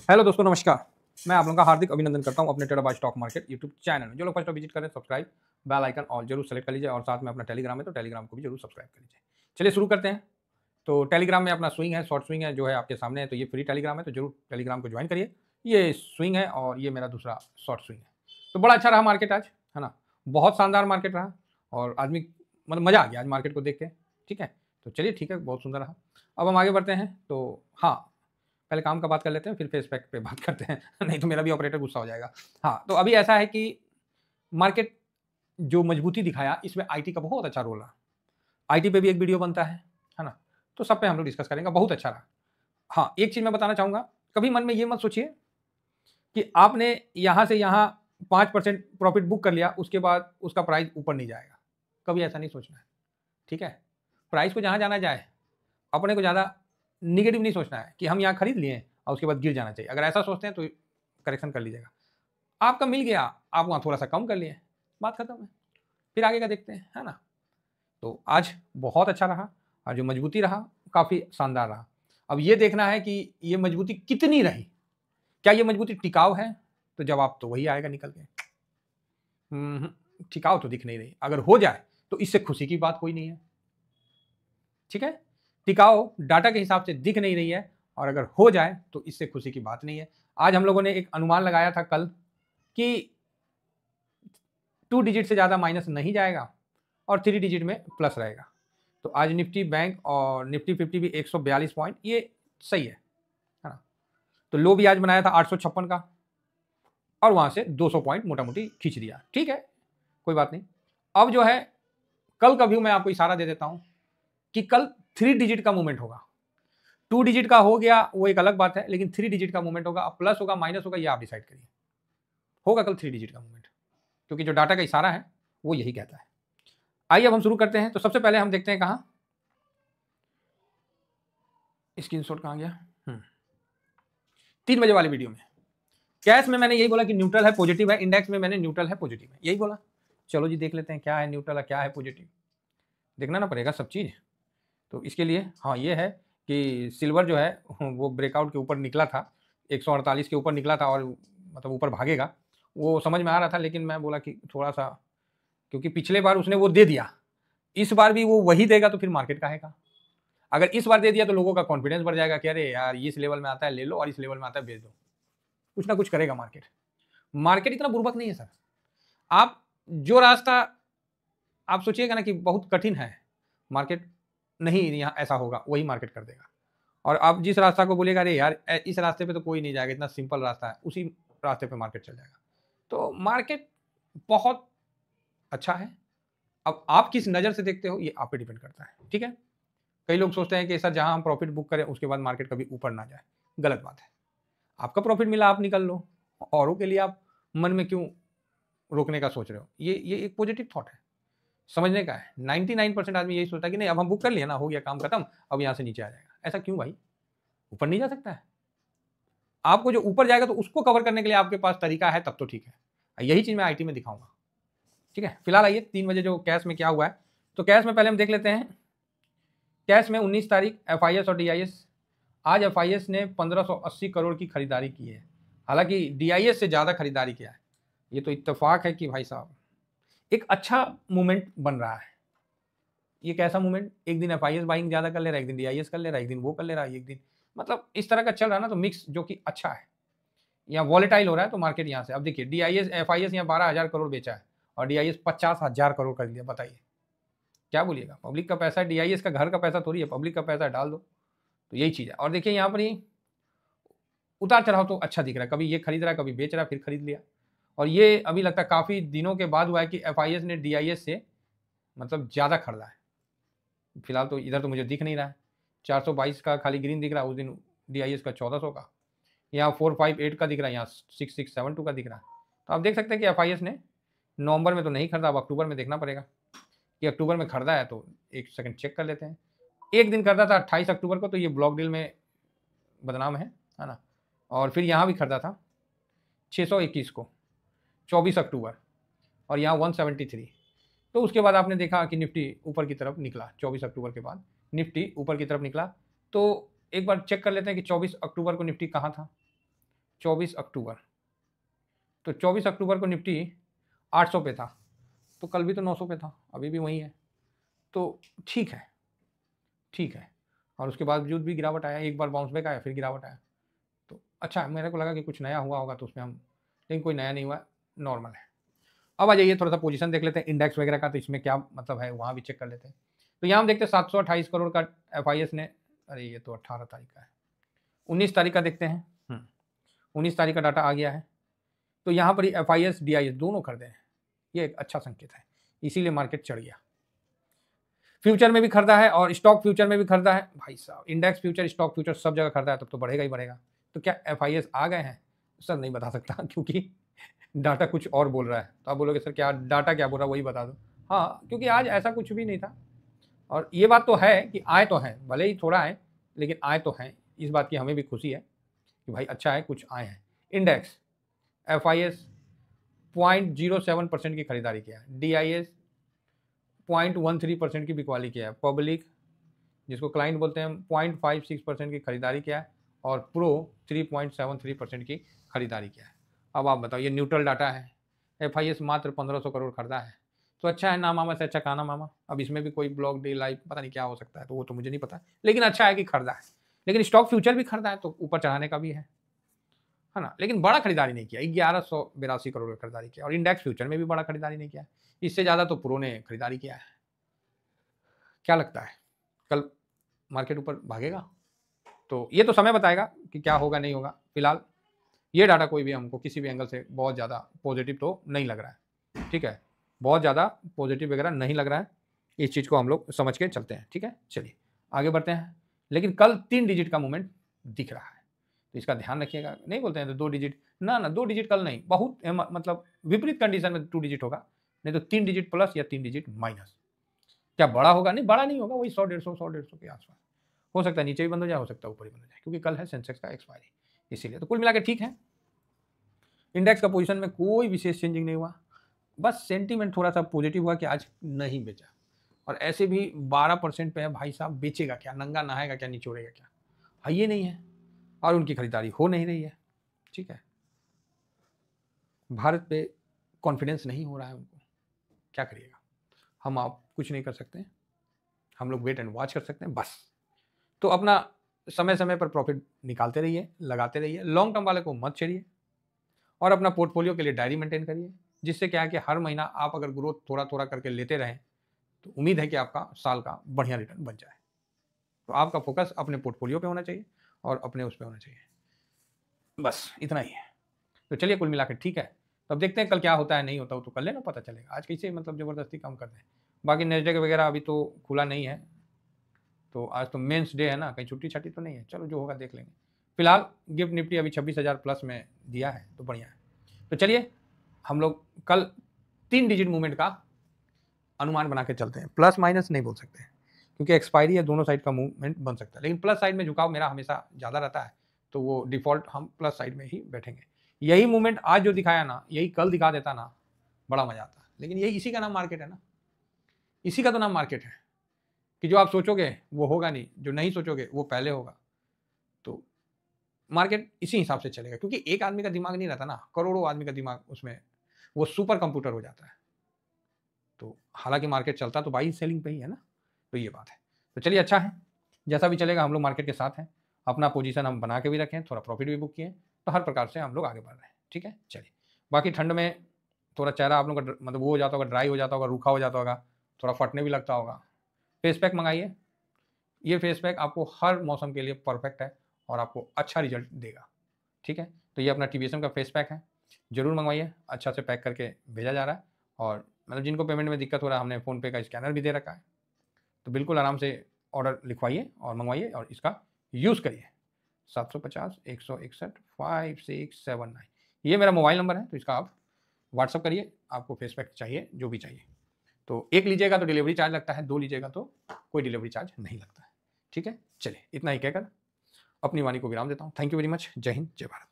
Hello दोस्तों, नमस्कार। मैं आप लोगों का हार्दिक अभिनंदन करता हूं अपने trader by stock market YouTube channel में। जो लोग फर्स्ट विजिट करें, सब्सक्राइब, बेल आइकन और जरूर सेलेक्ट कर लीजिए और साथ में अपना टेलीग्राम है तो टेलीग्राम को भी जरूर सब्सक्राइब कर लीजिए। चलिए शुरू करते हैं। तो टेलीग्राम में अपना स्विंग है, शॉर्ट स्विंग है जो है आपके सामने है। तो ये फ्री टेलीग्राम है तो जरूर टेलीग्राम को ज्वाइन करिए। ये स्विंग है और ये मेरा दूसरा शॉर्ट स्विंग है। तो बड़ा अच्छा रहा मार्केट आज, है ना। बहुत शानदार मार्केट रहा और आदमी मतलब मज़ा आ गया आज मार्केट को देख के। ठीक है, तो चलिए ठीक है, बहुत सुंदर रहा। अब हम आगे बढ़ते हैं। तो हाँ, पहले काम का बात कर लेते हैं, फिर फेस पैक पे बात करते हैं नहीं तो मेरा भी ऑपरेटर गुस्सा हो जाएगा। हाँ, तो अभी ऐसा है कि मार्केट जो मजबूती दिखाया, इसमें आईटी का बहुत अच्छा रोल रहा। आईटी पे भी एक वीडियो बनता है ना। तो सब पे हम लोग डिस्कस करेंगे, बहुत अच्छा रहा। हाँ, एक चीज़ मैं बताना चाहूँगा, कभी मन में ये मत सोचिए कि आपने यहाँ से यहाँ 5% प्रॉफिट बुक कर लिया, उसके बाद उसका प्राइस ऊपर नहीं जाएगा। कभी ऐसा नहीं सोचना है, ठीक है। प्राइस को जहाँ जाना जाए, अपने को ज़्यादा निगेटिव नहीं सोचना है कि हम यहाँ खरीद लिए और उसके बाद गिर जाना चाहिए। अगर ऐसा सोचते हैं तो करेक्शन कर लीजिएगा। आपका मिल गया, आप वहाँ थोड़ा सा कम कर लिए, बात खत्म है। फिर आगे का देखते हैं, है ना। तो आज बहुत अच्छा रहा और जो मजबूती रहा काफ़ी शानदार रहा। अब ये देखना है कि ये मजबूती कितनी रही, क्या ये मजबूती टिकाऊ है। तो जवाब तो वही आएगा निकल के, टिकाऊ तो दिख नहीं रही। अगर हो जाए तो इससे खुशी की बात कोई नहीं है, ठीक है। टिकाऊ डाटा के हिसाब से दिख नहीं रही है और अगर हो जाए तो इससे खुशी की बात नहीं है। आज हम लोगों ने एक अनुमान लगाया था कल कि 2 डिजिट से ज़्यादा माइनस नहीं जाएगा और 3 डिजिट में प्लस रहेगा। तो आज निफ्टी बैंक और निफ्टी 50 भी 142 पॉइंट, ये सही है ना। तो लो भी आज बनाया था 856 का और वहाँ से 200 पॉइंट मोटा मोटी खींच दिया, ठीक है, कोई बात नहीं। अब जो है कल का व्यू मैं आपको इशारा दे देता हूँ कि कल 3 डिजिट का मूवमेंट होगा। 2 डिजिट का हो गया वो एक अलग बात है, लेकिन 3 डिजिट का मूवमेंट होगा। अब प्लस होगा माइनस होगा ये आप डिसाइड करिए। होगा कल 3 डिजिट का मूवमेंट, क्योंकि जो डाटा का इशारा है वो यही कहता है। आइए अब हम शुरू करते हैं। तो सबसे पहले हम देखते हैं कहाँ स्क्रीनशॉट कहाँ गया। 3 बजे वाली वीडियो में कैश में मैंने यही बोला कि न्यूट्रल है, पॉजिटिव है। इंडेक्स में मैंने न्यूट्रल है, पॉजिटिव है, यही बोला। चलो जी देख लेते हैं क्या है न्यूट्रल है, क्या है पॉजिटिव। देखना ना पड़ेगा सब चीज़। तो इसके लिए हाँ ये है कि सिल्वर जो है वो ब्रेकआउट के ऊपर निकला था, 148 के ऊपर निकला था और मतलब ऊपर भागेगा, वो समझ में आ रहा था। लेकिन मैं बोला कि थोड़ा सा, क्योंकि पिछले बार उसने वो दे दिया, इस बार भी वो वही देगा तो फिर मार्केट काहेगा। अगर इस बार दे दिया तो लोगों का कॉन्फिडेंस बढ़ जाएगा कि अरे यार इस लेवल में आता है ले लो और इस लेवल में आता है बेच दो। कुछ ना कुछ करेगा मार्केट। मार्केट इतना बुर्बक नहीं है सर। आप जो रास्ता आप सोचिएगा ना कि बहुत कठिन है, मार्केट नहीं यहाँ ऐसा होगा, वही मार्केट कर देगा। और आप जिस रास्ता को बोलेगा अरे यार इस रास्ते पे तो कोई नहीं जाएगा, इतना सिंपल रास्ता है, उसी रास्ते पे मार्केट चल जाएगा। तो मार्केट बहुत अच्छा है। अब आप किस नज़र से देखते हो ये आप पे डिपेंड करता है, ठीक है। कई लोग सोचते हैं कि सर जहां हम प्रॉफिट बुक करें उसके बाद मार्केट कभी ऊपर ना जाए, गलत बात है। आपका प्रॉफिट मिला आप निकल लो, औरों के लिए आप मन में क्यों रोकने का सोच रहे हो। ये एक पॉजिटिव थॉट है, समझने का है। 99% आदमी यही सोचता है कि नहीं अब हम बुक कर लिया ना, हो गया काम खत्म, अब यहाँ से नीचे आ जाएगा। ऐसा क्यों भाई, ऊपर नहीं जा सकता है। आपको जो ऊपर जाएगा तो उसको कवर करने के लिए आपके पास तरीका है, तब तो ठीक है। यही चीज़ मैं आईटी में दिखाऊंगा, ठीक है। फिलहाल आइए 3 बजे जो कैश में क्या हुआ है। तो कैश में पहले हम देख लेते हैं। कैश में 19 तारीख एफआईएस और डीआईएस। आज एफआईएस ने 1580 करोड़ की खरीदारी की है, हालांकि डीआईएस से ज़्यादा खरीदारी किया है। ये तो इत्तेफाक है कि भाई साहब एक अच्छा मूवमेंट बन रहा है। ये कैसा मूवमेंट, एक दिन एफआईएस बाइंग ज़्यादा कर ले रहा है, एक दिन डीआईएस कर ले रहा है, एक दिन वो कर ले रहा है, एक दिन मतलब इस तरह का चल रहा है ना। तो मिक्स जो कि अच्छा है, यहाँ वॉलेटाइल हो रहा है तो मार्केट यहाँ से। अब देखिए डीआईएस एफआईएस यहाँ 12,000 करोड़ बेचा है और डीआईएस 50,000 करोड़ कर दिया। बताइए क्या बोलिएगा। पब्लिक का पैसा है, डीआईएस का घर का पैसा थोड़ी है, पब्लिक का पैसा डाल दो। तो यही चीज़ है। और देखिए यहाँ पर ही उतार चढ़ाव तो अच्छा दिख रहा है, कभी ये खरीद रहा है, कभी बेच रहा है, फिर खरीद लिया। और ये अभी लगता है काफ़ी दिनों के बाद हुआ है कि एफआईएस ने डीआईएस से मतलब ज़्यादा खरीदा है। फिलहाल तो इधर तो मुझे दिख नहीं रहा है, 422 का खाली ग्रीन दिख रहा है, उस दिन डीआईएस का 1400 का, यहाँ 458 का दिख रहा है, यहाँ 6672 का दिख रहा है। तो आप देख सकते हैं कि एफआईएस ने नवंबर में तो नहीं खरीदा, अब अक्टूबर में देखना पड़ेगा कि अक्टूबर में खरीदा है। तो एक सेकंड चेक कर लेते हैं। एक दिन खरीदा था 28 अक्टूबर को, तो ये ब्लॉक डील में बदनाम है ना। और फिर यहाँ भी खरीदा था 621 को 24 अक्टूबर और यहाँ 173। तो उसके बाद आपने देखा कि निफ्टी ऊपर की तरफ निकला, 24 अक्टूबर के बाद निफ्टी ऊपर की तरफ निकला। तो एक बार चेक कर लेते हैं कि 24 अक्टूबर को निफ्टी कहाँ था। 24 अक्टूबर, तो 24 अक्टूबर को निफ्टी 800 पे था, तो कल भी तो 900 पे था, अभी भी वही है, तो ठीक है, ठीक है। और उसके बावजूद भी गिरावट आया, एक बार बाउंस बैक आया, फिर गिरावट आया, तो अच्छा मेरे को लगा कि कुछ नया हुआ होगा तो उसमें हम, लेकिन कोई नया नहीं हुआ, नॉर्मल है। अब आ जाइए थोड़ा सा पोजीशन देख लेते हैं इंडेक्स वगैरह का, तो इसमें क्या मतलब है वहाँ भी चेक कर लेते हैं। तो यहाँ हम देखते हैं 728 करोड़ का FIS ने, अरे ये तो 18 तारीख का है, 19 तारीख का देखते हैं, 19 तारीख का डाटा आ गया है। तो यहाँ पर ही FIS DIS दोनों खरीदे हैं, ये एक अच्छा संकेत है, इसीलिए मार्केट चढ़ गया। फ्यूचर में भी खरीदा है और स्टॉक फ्यूचर में भी खरीदा है, भाई साहब इंडेक्स फ्यूचर स्टॉक फ्यूचर सब जगह खरीदा है, तब तो बढ़ेगा ही बढ़ेगा। तो क्या FIS आ गए हैं? सर नहीं बता सकता क्योंकि डाटा कुछ और बोल रहा है। तो आप बोलोगे सर क्या डाटा क्या बोल रहा है वही बता दो। हाँ, क्योंकि आज ऐसा कुछ भी नहीं था, और ये बात तो है कि आए तो हैं, भले ही थोड़ा है लेकिन आए तो हैं, इस बात की हमें भी खुशी है कि भाई अच्छा है कुछ आए हैं। इंडेक्स FIS 0.07% की खरीदारी किया है, DIS 0.13% की बिकवाली किया है, पब्लिक जिसको क्लाइंट बोलते हैं 0.56% की खरीदारी किया है, और प्रो 3.73% की खरीदारी किया है। अब आप बताओ, ये न्यूट्रल डाटा है, FIS मात्र 1500 करोड़ खरीदा है, तो अच्छा है ना मामा से अच्छा खाना मामा। अब इसमें भी कोई ब्लॉक डे लाइव पता नहीं क्या हो सकता है, तो वो तो मुझे नहीं पता, लेकिन अच्छा है कि खरीदा है। लेकिन स्टॉक फ्यूचर भी खरीदा है तो ऊपर चढ़ाने का भी है ना, लेकिन बड़ा खरीदारी नहीं किया, 1182 करोड़ की खरीदारी किया, और इंडेक्स फ्यूचर में भी बड़ा खरीदारी नहीं किया, इससे ज़्यादा तो प्रो ने खरीदारी किया है। क्या लगता है कल मार्केट ऊपर भागेगा? तो ये तो समय बताएगा कि क्या होगा नहीं होगा। फिलहाल ये डाटा कोई भी हमको किसी भी एंगल से बहुत ज़्यादा पॉजिटिव तो नहीं लग रहा है, ठीक है, बहुत ज़्यादा पॉजिटिव वगैरह नहीं लग रहा है, इस चीज़ को हम लोग समझ के चलते हैं, ठीक है। चलिए आगे बढ़ते हैं, लेकिन कल 3 डिजिट का मूवमेंट दिख रहा है, तो इसका ध्यान रखिएगा। नहीं बोलते हैं तो 2 डिजिट, ना 2 डिजिट कल नहीं, बहुत मतलब विपरीत कंडीशन में 2 डिजिट होगा, नहीं तो 3 डिजिट प्लस या 3 डिजिट माइनस। क्या बड़ा होगा? नहीं बड़ा नहीं होगा, वही 100-150 के आसपास हो सकता है, नीचे भी बंद हो जाए, हो सकता है ऊपर ही बंद हो जाए, क्योंकि कल है सेंसेक्स का एक्सपायरी, इसीलिए। तो कुल मिला के ठीक है, इंडेक्स का पोजीशन में कोई विशेष चेंजिंग नहीं हुआ, बस सेंटीमेंट थोड़ा सा पॉजिटिव हुआ कि आज नहीं बेचा, और ऐसे भी 12% पे है भाई साहब, बेचेगा क्या, नंगा नहाएगा क्या, निचोड़ेगा क्या, है ये नहीं है, और उनकी खरीदारी हो नहीं रही है, ठीक है। भारत पे कॉन्फिडेंस नहीं हो रहा है उनको, क्या करिएगा, हम आप कुछ नहीं कर सकते, हम लोग वेट एंड वॉच कर सकते हैं बस। तो अपना समय समय पर प्रॉफिट निकालते रहिए, लगाते रहिए, लॉन्ग टर्म वाले को मत छेड़िए, और अपना पोर्टफोलियो के लिए डायरी मेंटेन करिए, जिससे क्या है कि हर महीना आप अगर ग्रोथ थोड़ा थोड़ा करके लेते रहें तो उम्मीद है कि आपका साल का बढ़िया रिटर्न बन जाए। तो आपका फोकस अपने पोर्टफोलियो पे होना चाहिए और अपने उस पे होना चाहिए, बस इतना ही है। तो चलिए कुल मिलाकर ठीक है, तो अब देखते हैं कल क्या होता है, नहीं होता हो तो कल लेना पता चलेगा, आज कैसे मतलब ज़बरदस्ती कम कर दें। बाकी नेस्डेक वगैरह अभी तो खुला नहीं है, तो आज तो मेंस डे है ना, कहीं छुट्टी छाट्टी तो नहीं है, चलो जो होगा देख लेंगे। फिलहाल गिफ्ट निफ्टी अभी 26,000 प्लस में दिया है, तो बढ़िया है। तो चलिए हम लोग कल 3 डिजिट मूवमेंट का अनुमान बना के चलते हैं, प्लस माइनस नहीं बोल सकते क्योंकि एक्सपायरी है, दोनों साइड का मूवमेंट बन सकता है, लेकिन प्लस साइड में झुकाव मेरा हमेशा ज़्यादा रहता है, तो वो डिफॉल्ट हम प्लस साइड में ही बैठेंगे। यही मूवमेंट आज जो दिखाया ना, यही कल दिखा देता ना, बड़ा मजा आता। लेकिन यही इसी का नाम मार्केट है ना, इसी का तो नाम मार्केट है कि जो आप सोचोगे वो होगा नहीं, जो नहीं सोचोगे वो पहले होगा। तो मार्केट इसी हिसाब से चलेगा, क्योंकि एक आदमी का दिमाग नहीं रहता ना, करोड़ों आदमी का दिमाग उसमें, वो सुपर कंप्यूटर हो जाता है। तो हालांकि मार्केट चलता तो बाई सेलिंग पे ही है ना, तो ये बात है। तो चलिए अच्छा है, जैसा भी चलेगा हम लोग मार्केट के साथ हैं, अपना पोजीशन हम बना के भी रखें, थोड़ा प्रॉफिट भी बुक किए, तो हर प्रकार से हम लोग आगे बढ़ रहे हैं, ठीक है। चलिए बाकी ठंड में थोड़ा चेहरा आप लोग का मतलब वो हो जाता होगा, ड्राई हो जाता होगा, रूखा हो जाता होगा, थोड़ा फटने भी लगता होगा, फेस पैक मंगाइए, ये फेस पैक आपको हर मौसम के लिए परफेक्ट है और आपको अच्छा रिजल्ट देगा, ठीक है। तो ये अपना TVSM का फेस पैक है, जरूर मंगवाइए, अच्छा से पैक करके भेजा जा रहा है, और मतलब जिनको पेमेंट में दिक्कत हो रहा है, हमने फ़ोनपे का स्कैनर भी दे रखा है, तो बिल्कुल आराम से ऑर्डर लिखवाइए और मंगवाइए और इसका यूज़ करिए। 750-161-5679 ये मेरा मोबाइल नंबर है, तो इसका आप व्हाट्सअप करिए, आपको फेस पैक चाहिए जो भी चाहिए। तो 1 लीजिएगा तो डिलीवरी चार्ज लगता है, 2 लीजिएगा तो कोई डिलीवरी चार्ज नहीं लगता है, ठीक है। चलिए इतना ही कहकर अपनी वाणी को विराम देता हूँ। थैंक यू वेरी मच, जय हिंद, जय भारत।